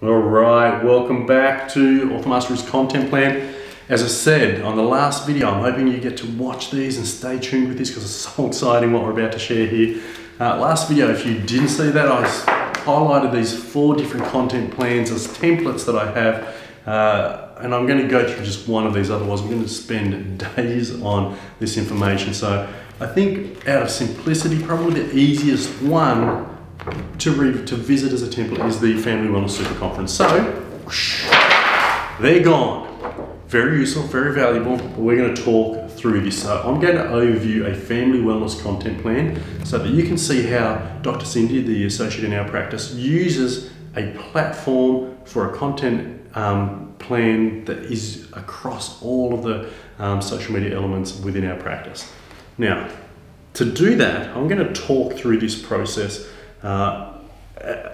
All right, welcome back to Orthomastery's content plan. As I said on the last video, I'm hoping you get to watch these and stay tuned with this because it's so exciting what we're about to share here. Last video, if you didn't see that, I highlighted these 4 different content plans as templates that I have, and I'm going to go through just one of these, otherwise I'm going to spend days on this information. So I think out of simplicity, probably the easiest one to visit as a template is the Family Wellness Super Conference. So, whoosh, they're gone. Very useful, very valuable, but we're going to talk through this. So I'm going to overview a family wellness content plan so that you can see how Dr. Cindy, the associate in our practice, uses a platform for a content plan that is across all of the social media elements within our practice. Now, to do that, I'm going to talk through this process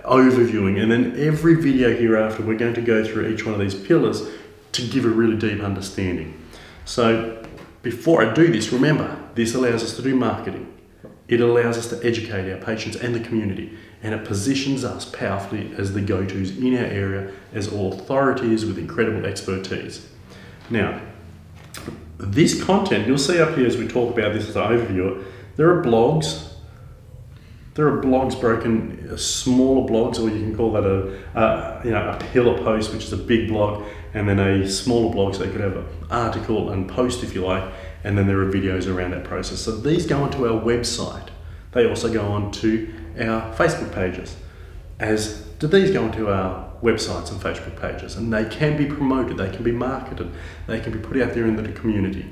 overviewing, and then every video hereafter we're going to go through each one of these pillars to give a really deep understanding. So before I do this, remember, this allows us to do marketing. It allows us to educate our patients and the community, and it positions us powerfully as the go-tos in our area as authorities with incredible expertise. Now, this content, you'll see up here as we talk about this as an overview, there are blogs. There are blogs broken, smaller blogs, or you can call that a pillar post, which is a big blog, and then a smaller blog, so you could have an article and post if you like, and then there are videos around that process. So these go onto our website. They also go onto our Facebook pages, as do these go onto our websites and Facebook pages, and they can be promoted, they can be marketed, they can be put out there in the community.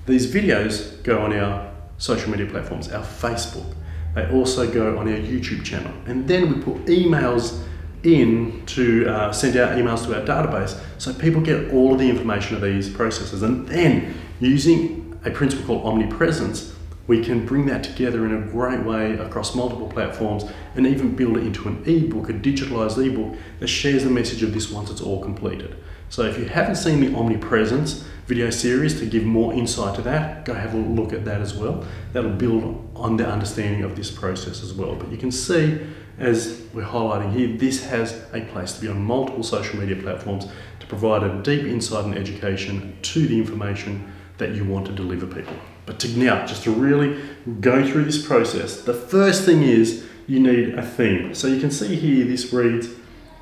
These videos go on our social media platforms, our Facebook. They also go on our YouTube channel, and then we put emails in to send out emails to our database so people get all of the information of these processes. And then using a principle called Omnipresence, we can bring that together in a great way across multiple platforms and even build it into an ebook, a digitalized ebook that shares the message of this once it's all completed. So if you haven't seen the Omnipresence video series to give more insight to that, go have a look at that as well. That'll build on the understanding of this process as well. But you can see, as we're highlighting here, this has a place to be on multiple social media platforms to provide a deep insight and education to the information that you want to deliver people. But just to really go through this process, the first thing is you need a theme. So you can see here, this reads,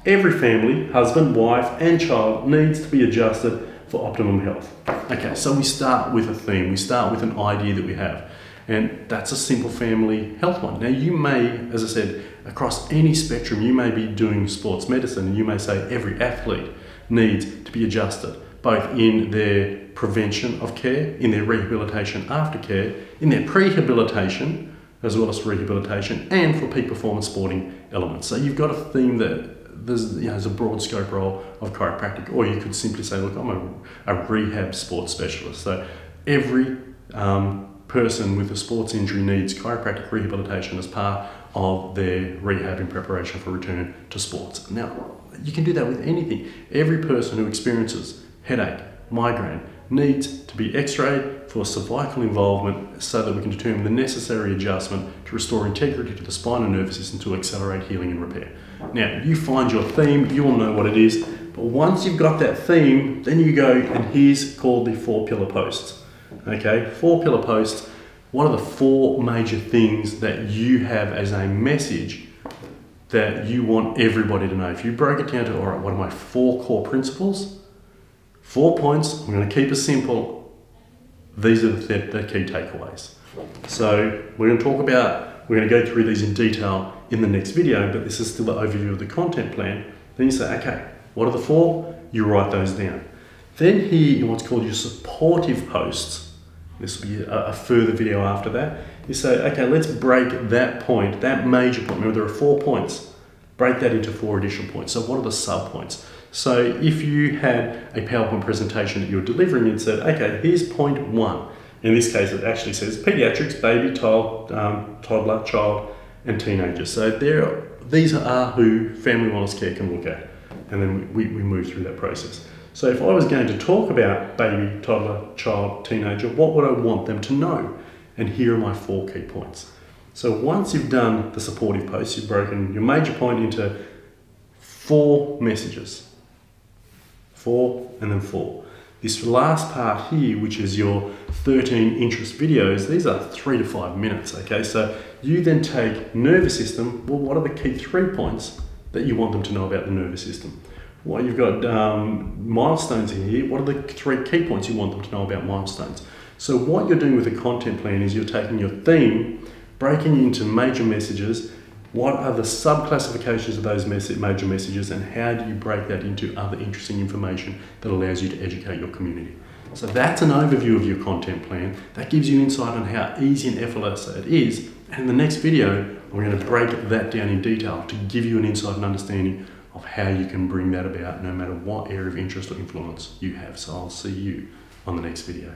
every family, husband, wife, and child needs to be adjusted for optimum health. Okay, so we start with a theme. We start with an idea that we have, and that's a simple family health one. Now you may, as I said, across any spectrum, you may be doing sports medicine, and you may say every athlete needs to be adjusted, both in their prevention of care, in their rehabilitation after care, in their prehabilitation, as well as rehabilitation, and for peak performance sporting elements. So you've got a theme that there's a broad scope role of chiropractic, or you could simply say, look, I'm a rehab sports specialist. So every person with a sports injury needs chiropractic rehabilitation as part of their rehab in preparation for return to sports. Now, you can do that with anything. Every person who experiences headache, migraine, needs to be x-rayed for cervical involvement so that we can determine the necessary adjustment to restore integrity to the spine and nervous system to accelerate healing and repair. Now, you find your theme, you'll know what it is, but once you've got that theme, then you go, and here's called the 4 pillar posts. Okay, 4 pillar posts. What are the 4 major things that you have as a message that you want everybody to know? If you broke it down to, all right, what are my 4 core principles? 4 points, I'm going to keep it simple. These are the key takeaways. So we're going to go through these in detail in the next video, but this is still the overview of the content plan. Then you say, okay, what are the 4? You write those down. Then here in what's called your supportive posts, this will be a further video after that, you say, okay, let's break that point, that major point. Remember, there are 4 points. Break that into 4 additional points. So what are the sub-points? So if you had a PowerPoint presentation that you're delivering and said, okay, here's point 1. In this case, it actually says pediatrics, baby, toddler, child, and teenagers. So these are who family wellness care can look at. And then we move through that process. So if I was going to talk about baby, toddler, child, teenager, what would I want them to know? And here are my 4 key points. So once you've done the supportive posts, you've broken your major point into 4 messages. 4 and then 4. This last part here, which is your 13 interest videos, these are 3 to 5 minutes, okay? So you then take nervous system. Well, what are the key 3 points that you want them to know about the nervous system? Well, you've got milestones in here. What are the 3 key points you want them to know about milestones? So what you're doing with the content plan is you're taking your theme, breaking it into major messages. What are the sub-classifications of those major messages, and how do you break that into other interesting information that allows you to educate your community? So that's an overview of your content plan. That gives you insight on how easy and effortless it is. And in the next video, we're going to break that down in detail to give you an insight and understanding of how you can bring that about no matter what area of interest or influence you have. So I'll see you on the next video.